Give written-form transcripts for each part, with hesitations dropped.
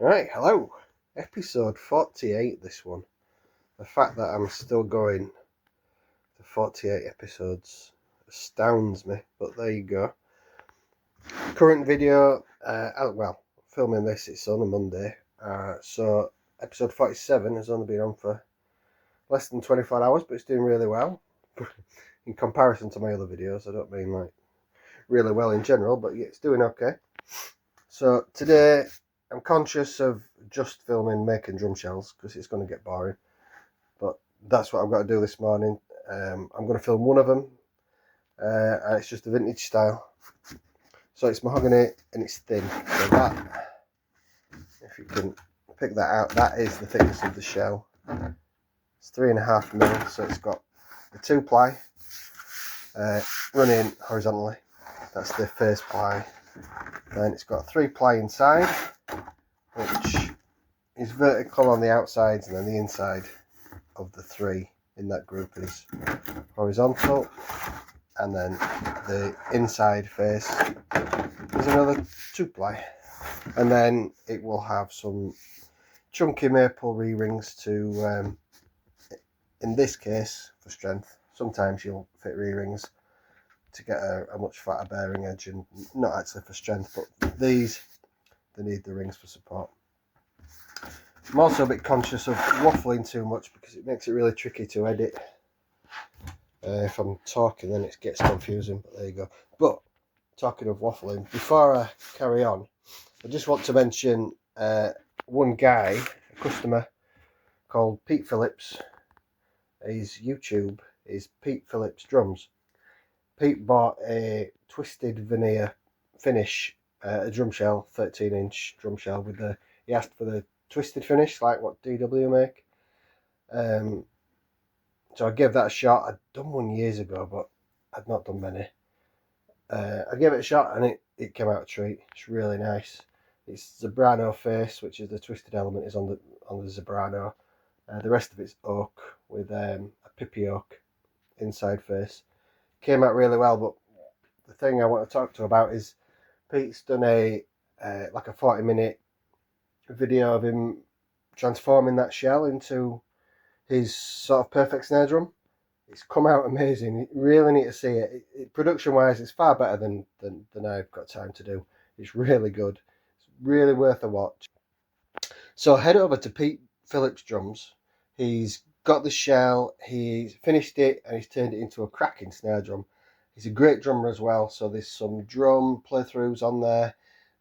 Right, hello. Episode 48, this one. The fact that I'm still going to 48 episodes astounds me, but there you go. Current video, filming this, it's on a Monday, so episode 47 has only been on for less than 24 hours, but it's doing really well. In comparison to my other videos, I don't mean like really well in general, but yeah, it's doing okay. So today, I'm conscious of just filming making drum shells because it's going to get boring, but that's what I've got to do this morning. I'm going to film one of them, and it's just a vintage style. So it's mahogany and it's thin. So that, if you can pick that out, that is the thickness of the shell. It's 3.5mm, so it's got the 2-ply running horizontally. That's the face ply. Then it's got 3-ply inside, which is vertical on the outsides, and then the inside of the 3 in that group is horizontal, and then the inside face is another 2-ply, and then it will have some chunky maple re-rings to, in this case, for strength. Sometimes you'll fit re-rings to get a much fatter bearing edge, and not actually for strength, but these, they need the rings for support. I'm also a bit conscious of waffling too much because it makes it really tricky to edit. If I'm talking, then it gets confusing, but there you go. But talking of waffling, before I carry on, I just want to mention one guy, a customer called Pete Phillips. His YouTube is Pete Phillips Drums. Pete bought a Twisted Veneer finish, a drum shell, 13-inch drum shell with the. He asked for the twisted finish, like what DW make. So I gave that a shot. I'd done one years ago, but I'd not done many. I gave it a shot and it came out a treat. It's really nice. It's Zebrano face, which is the twisted element is on the Zebrano. The rest of it's oak with a pippy oak inside face. Came out really well, but the thing I want to talk to about is Pete's done a like a 40-minute video of him transforming that shell into his sort of perfect snare drum. It's come out amazing. You really need to see it. Production wise, it's far better than I've got time to do. It's really good. It's really worth a watch. So head over to Pete Phillips Drums. He's got the shell, he's finished it, and he's turned it into a cracking snare drum. He's a great drummer as well, so there's some drum playthroughs on there.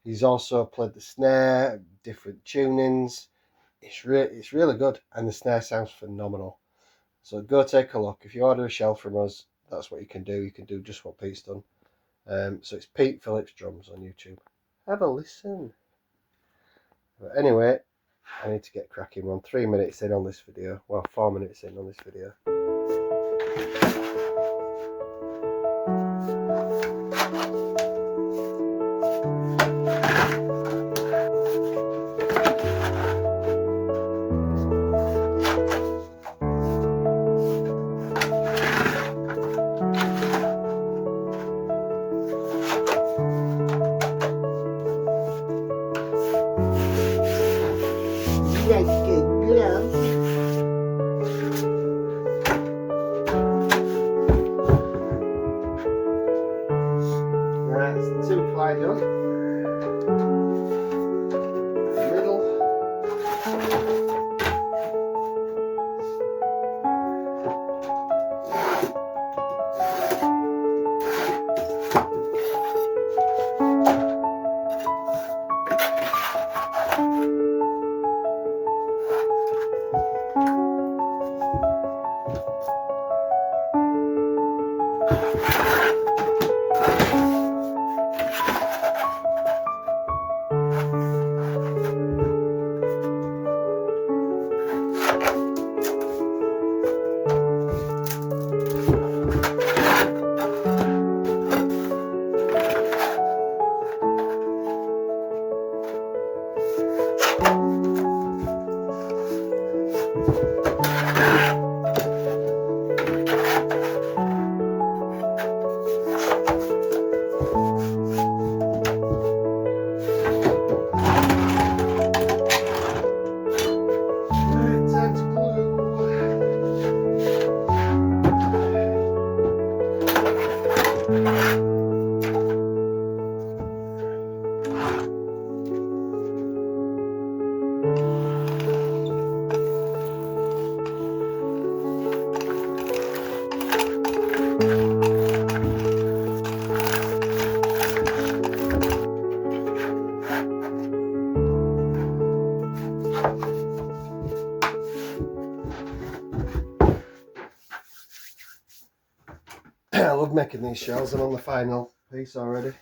He's also played the snare, different tunings. It's really good, and the snare sounds phenomenal. So go take a look. If you order a shell from us, that's what you can do. You can do just what Pete's done. So it's Pete Phillips Drums on YouTube. Have a listen. But anyway, I need to get cracking. We're on 3 minutes in on this video. Well, 4 minutes in on this video. Right, it's the 2-ply done. Middle. I love making these shells. I'm on the final piece already.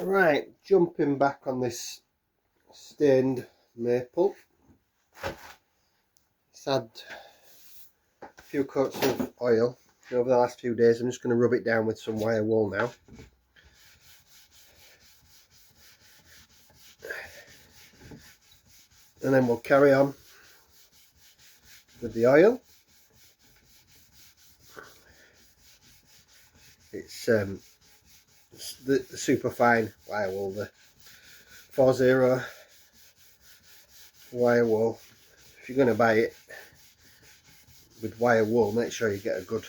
Right, jumping back on this stained maple. It's had a few coats of oil over the last few days. I'm just going to rub it down with some wire wool now. And then we'll carry on with the oil. It's the super fine wire wool, the 40 wire wool. If you're going to buy it with wire wool, make sure you get a good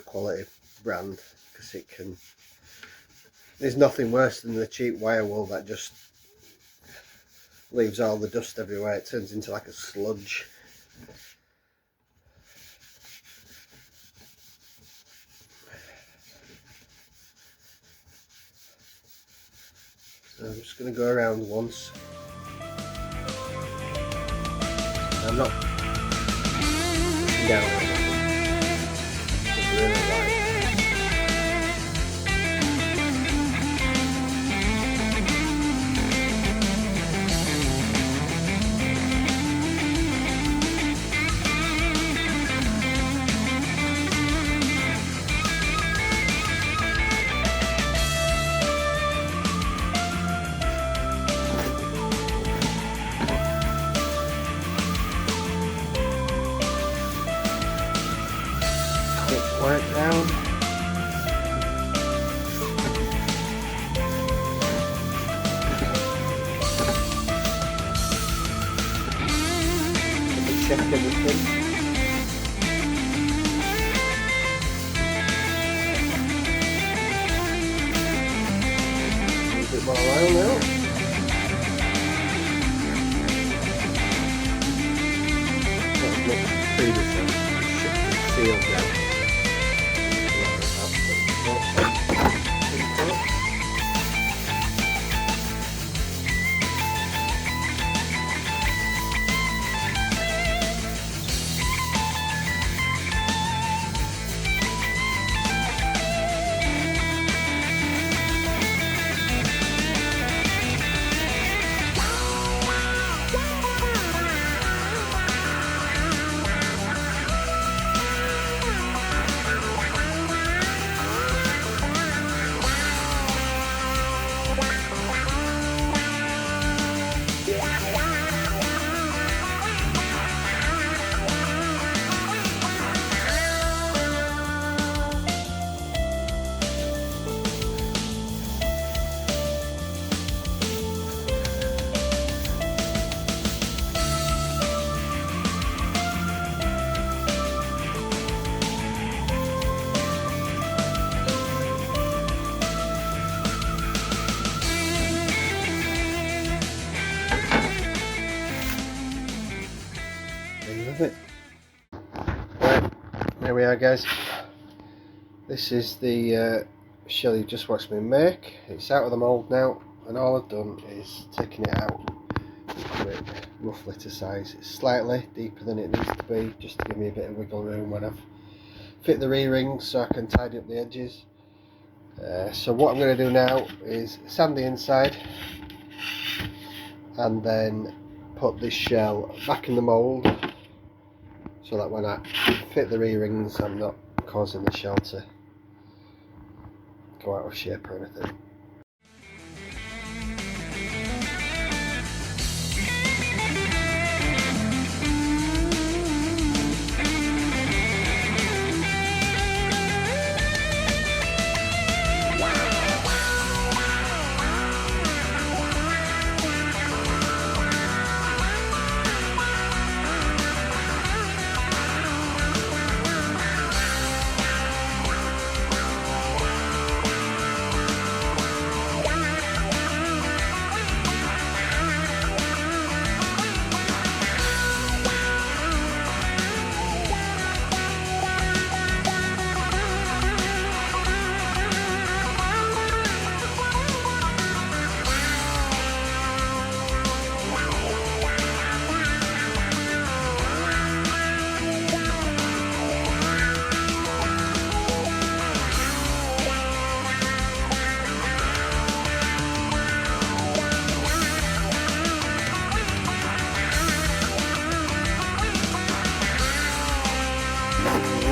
quality brand, because it can, there's nothing worse than the cheap wire wool that just leaves all the dust everywhere. It turns into like a sludge. So I'm just going to go around once. I'm not pushing down on it. It's really light. Work down. Check everything. A bit more oil now. That's not previously. Shift the seal down. It. Right, there we are, guys. This is the shell you just watched me make. It's out of the mould now, and all I've done is taken it out put it roughly to size. It's slightly deeper than it needs to be, just to give me a bit of wiggle room when I've fit the re-rings, so I can tidy up the edges. So what I'm going to do now is sand the inside and then put this shell back in the mould, so that when I fit the re-rings I'm not causing the shell to go out of shape or anything.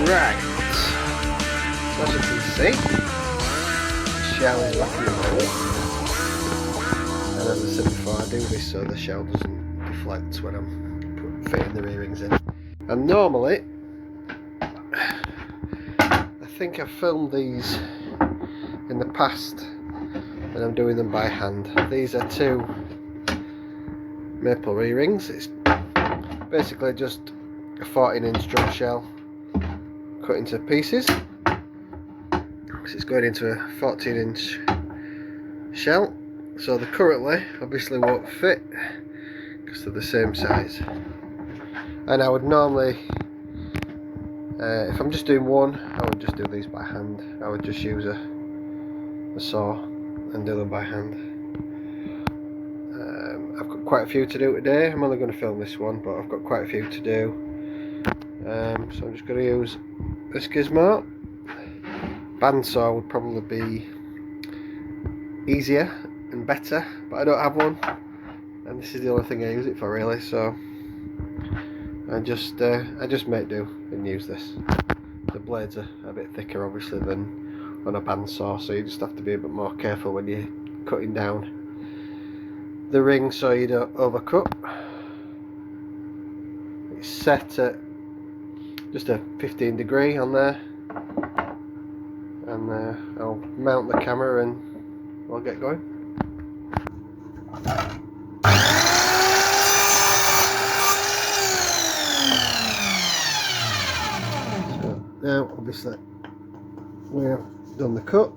Right, so as you can see, the shell is back in the mould, and as I said before, I do this so the shell doesn't deflect when I'm fitting the re-rings in. And normally, I think I've filmed these in the past and I'm doing them by hand. These are 2 maple re-rings. It's basically just a 14-inch drum shell cut into pieces, because it's going into a 14-inch shell, so they currently obviously won't fit because they're the same size. And I would normally, if I'm just doing one, I would just do these by hand. I would just use a saw and do them by hand. I've got quite a few to do today. I'm only going to film this one, but I've got quite a few to do. So I'm just going to use this gizmo. Bandsaw would probably be easier and better, but I don't have one, and this is the only thing I use it for really, so I just make do and use this. The blades are a bit thicker obviously than on a bandsaw, so you just have to be a bit more careful when you're cutting down the ring so you don't overcut. It's set at just a 15 degree on there, and I'll mount the camera and we'll get going. So now obviously we've done the cut.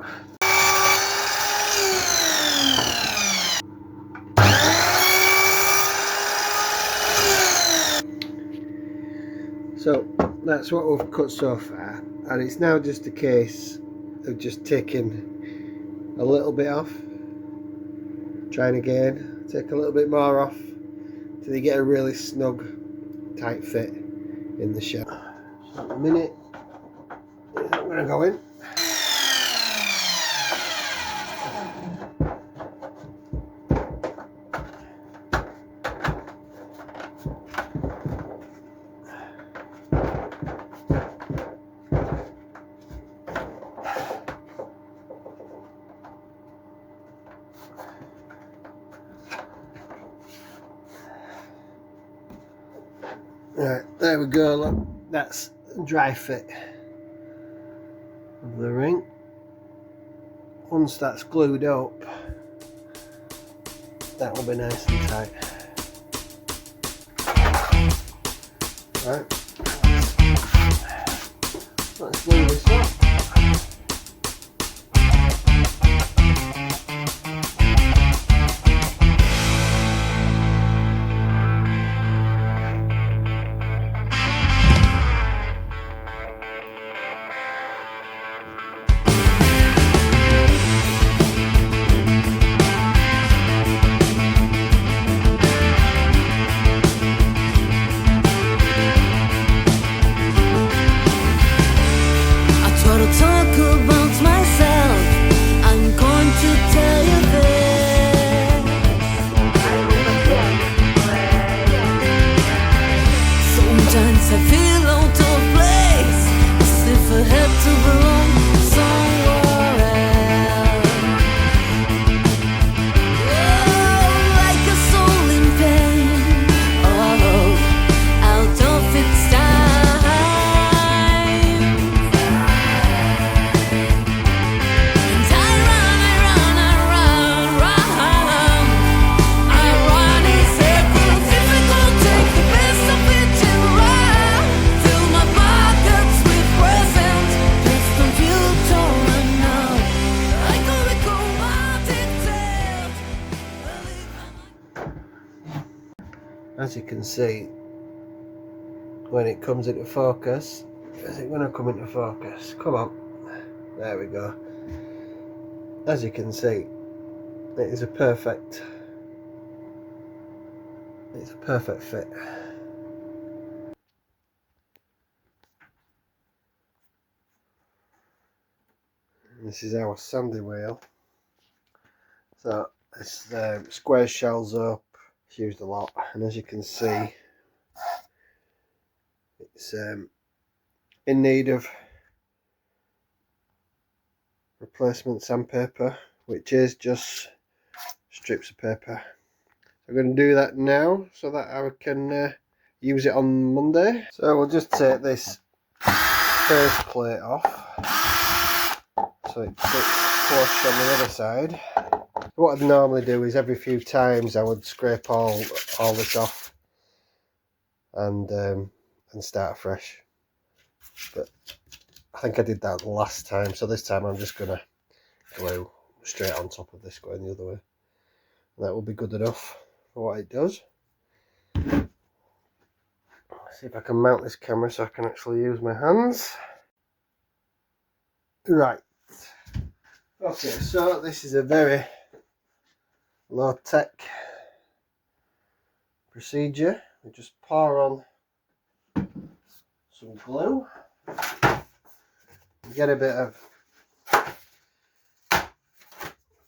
So that's what we've cut so far, and it's now just a case of just taking a little bit off, trying again, take a little bit more off till you get a really snug tight fit in the shell. So at the minute I'm going to go in. Right, there we go, look, that's dry fit of the ring. Once that's glued up, that will be nice and tight. Right, let's glue this up. Sometimes I feel out of place, as if I had to belong somewhere else. Oh, like a soul in pain, oh, out of its time. And I run, I run in circles. Difficult, take the best of it and run. Fill my pockets with presents, just a few torn now. I could recall my details. As you can see, when it comes into focus, is it going to come into focus? Come on, there we go. As you can see, it is a perfect fit. This is our sandy wheel. So it's square shells up, it's used a lot, and as you can see, it's in need of replacement sandpaper, which is just strips of paper. I'm going to do that now so that I can use it on Monday. So we'll just take this base plate off so it sits flush on the other side. What I'd normally do is every few times I would scrape all this off and start afresh. But I think I did that last time, so this time I'm just going to glue straight on top of this going the other way. And that will be good enough for what it does. Let's see if I can mount this camera so I can actually use my hands. Right. Okay, so this is a very low-tech procedure. We just pour on some glue. Get a bit of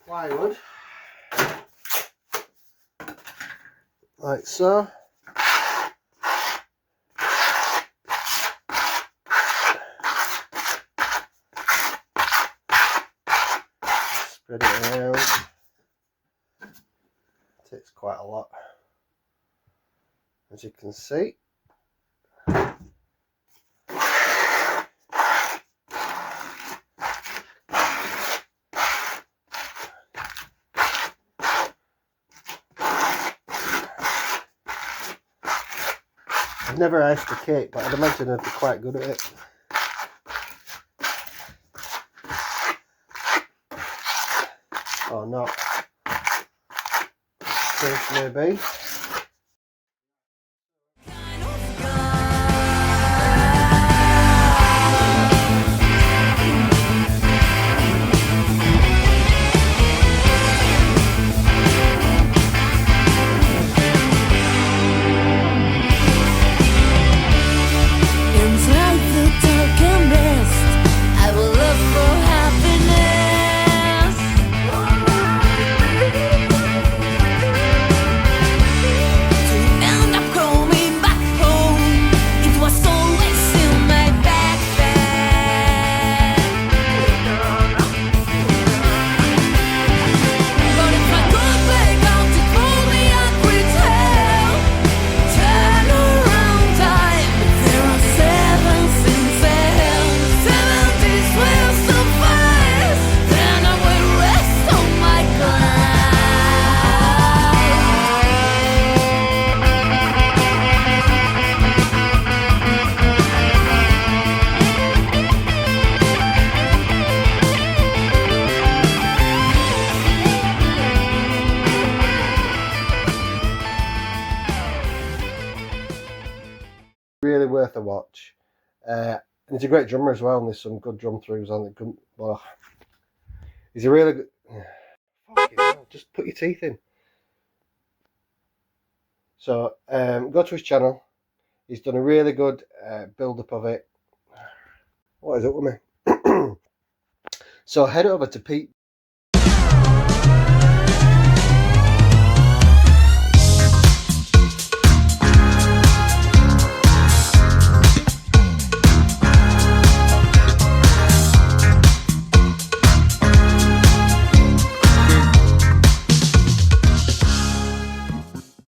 plywood, like so. Spread it around. It takes quite a lot, as you can see. I've never iced a cake, but I'd imagine I'd be quite good at it. Or not. Case maybe. Really worth a watch. And he's a great drummer as well, and there's some good drum throughs on it. Well, he's a really good. Fucking hell, just put your teeth in. So go to his channel. He's done a really good build up of it. What is up with me? So head over to Pete